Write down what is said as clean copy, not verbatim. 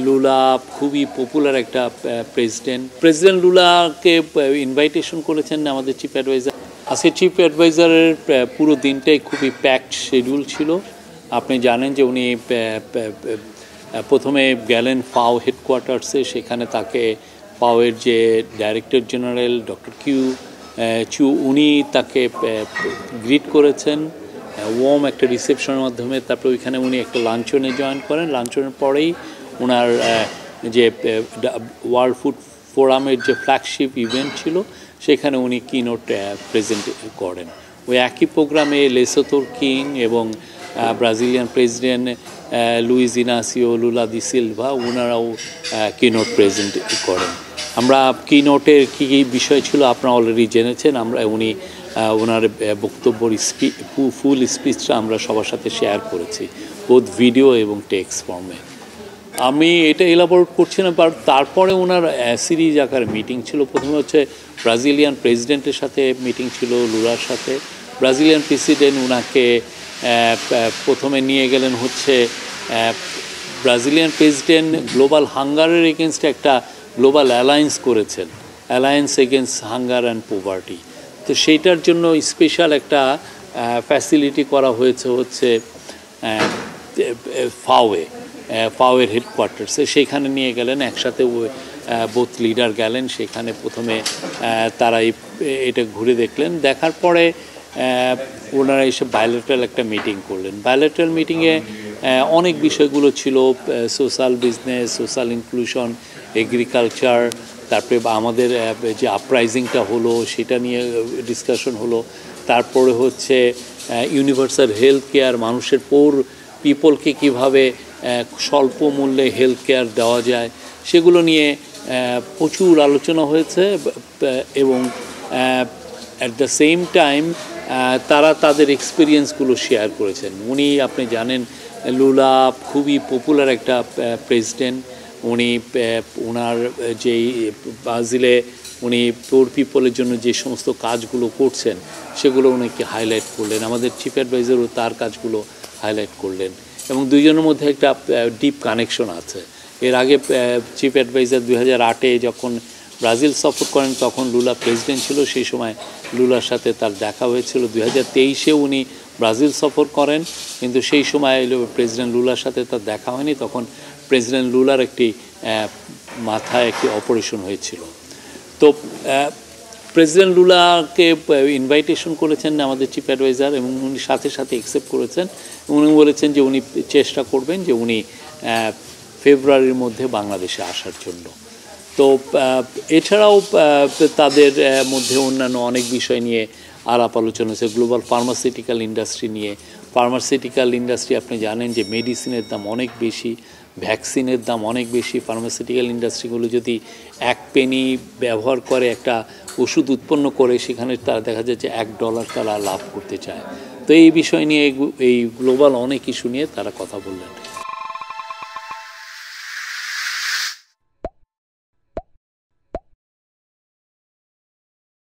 লুলা খুবই পপুলার একটা president লুলাকে invitation করেছেন আমাদের চিফ অ্যাডভাইজার। আজকে চিফ অ্যাডভাইজারের পুরো দিনটাই খুবই প্যাকড শিডিউল ছিল। আপনি জানেন যে উনি প্রথমে গেলেন ফাও হেডকোয়ার্টার্সে, সেখানে তাকে ফাওয়ের যে ডাইরেক্টর জেনারেল ডক্টর চু উনি তাকে গ্রিট করেছেন ওয়ার্ম একটা রিসেপশনের মাধ্যমে। তারপরে ওইখানে উনি একটা লাঞ্চনে জয়েন করেন। লাঞ্চনের পরেই ওনার যে ওয়ার্ল্ড ফুড ফোরামের যে ফ্ল্যাগশিপ ইভেন্ট ছিল সেখানে উনি কিনোট প্রেজেন্ট করেন। ওই একই প্রোগ্রামে লেসোথোর কিং এবং Brazilian president Luiz Inacio Lula da Silva ওনারাও কিনোট প্রেজেন্ট করেন। আমরা কিনোটের কী কী বিষয় ছিল আপনারা অলরেডি জেনেছেন। উনি ওনার বক্তব্যর ফুল স্পিচটা আমরা সবার সাথে শেয়ার করেছি, বোথ ভিডিও এবং টেক্সট ফর্মে। আমি এটা এলাবোরেট করছি না, বাট তারপরে ওনার সিরিজ আকারে মিটিং ছিল। প্রথমে হচ্ছে ব্রাজিলিয়ান প্রেসিডেন্টের সাথে মিটিং ছিল লুলার সাথে। ব্রাজিলিয়ান প্রেসিডেন্ট ওনাকে প্রথমে নিয়ে গেলেন হচ্ছে ব্রাজিলিয়ান প্রেসিডেন্ট গ্লোবাল হাঙ্গারের এগেনস্টে একটা গ্লোবাল অ্যালায়েন্স করেছেন, alliance against hunger and poverty. তো সেইটার জন্য স্পেশাল একটা ফ্যাসিলিটি করা হয়েছে হচ্ছে ফাওয়ের হেডকোয়ার্টার্সে। সেইখানে নিয়ে গেলেন, একসাথে বোথ লিডার গেলেন। সেখানে প্রথমে তারা এটা ঘুরে দেখলেন। দেখার পরে ওনারা এসে বায়োলেটারাল একটা মিটিং করলেন। বায়োলেটারাল মিটিংয়ে অনেক বিষয়গুলো ছিল, social business, social inclusion, agriculture, তারপরে আমাদের যে আপরাইজিংটা হলো সেটা নিয়ে ডিসকাশন হলো। তারপরে হচ্ছে ইউনিভার্সাল হেলথ কেয়ার, মানুষের পিপলকে কীভাবে স্বল্প মূল্যে হেলথ কেয়ার দেওয়া যায় সেগুলো নিয়ে প্রচুর আলোচনা হয়েছে। এবং অ্যাট দ্য সেম টাইম তারা তাদের এক্সপিরিয়েন্সগুলো শেয়ার করেছেন। উনি আপনি জানেন লুলা খুবই পপুলার একটা প্রেসিডেন্ট। উনি ওনার যেই ব্রাজিলে উনি পোর পিপলের জন্য যে সমস্ত কাজগুলো করছেন সেগুলো উনাকে হাইলাইট করলেন। আমাদের চিফ অ্যাডভাইজারও তার কাজগুলো হাইলাইট করলেন এবং দুইজনের মধ্যে একটা ডিপ কানেকশন আছে। এর আগে চিফ অ্যাডভাইজার 2008-এ যখন ব্রাজিল সফর করেন তখন লুলা প্রেসিডেন্ট ছিল, সেই সময় লুলার সাথে তার দেখা হয়েছিল। 2023-এ উনি ব্রাজিল সফর করেন, কিন্তু সেই সময় প্রেসিডেন্ট লুলার সাথে তার দেখা হয়নি। তখন প্রেসিডেন্ট লুলার একটি মাথায় একটি অপারেশন হয়েছিল। তো প্রেসিডেন্ট লুলাকে ইনভাইটেশন করেছেন আমাদের চিফ অ্যাডভাইজার এবং উনি সাথে সাথে অ্যাকসেপ্ট করেছেন। উনি বলেছেন যে উনি চেষ্টা করবেন যে উনি ফেব্রুয়ারির মধ্যে বাংলাদেশে আসার জন্য। তো এছাড়াও তাদের মধ্যে অন্যান্য অনেক বিষয় নিয়ে আলাপ আলোচনা হয়েছে। গ্লোবাল ফার্মাসিউটিক্যাল ইন্ডাস্ট্রি নিয়ে। ফার্মাসিউটিক্যাল ইন্ডাস্ট্রি আপনি জানেন যে মেডিসিনের দাম অনেক বেশি, ভ্যাকসিনের দাম অনেক বেশি। ফার্মাসিউটিক্যাল ইন্ডাস্ট্রিগুলো যদি এক পেনি ব্যবহার করে একটা ওষুধ উৎপন্ন করে, সেখানে তারা দেখা যাচ্ছে $1 তারা লাভ করতে চায়। তো এই বিষয় নিয়ে এই গ্লোবাল অনেক ইস্যু নিয়ে তারা কথা বললেন।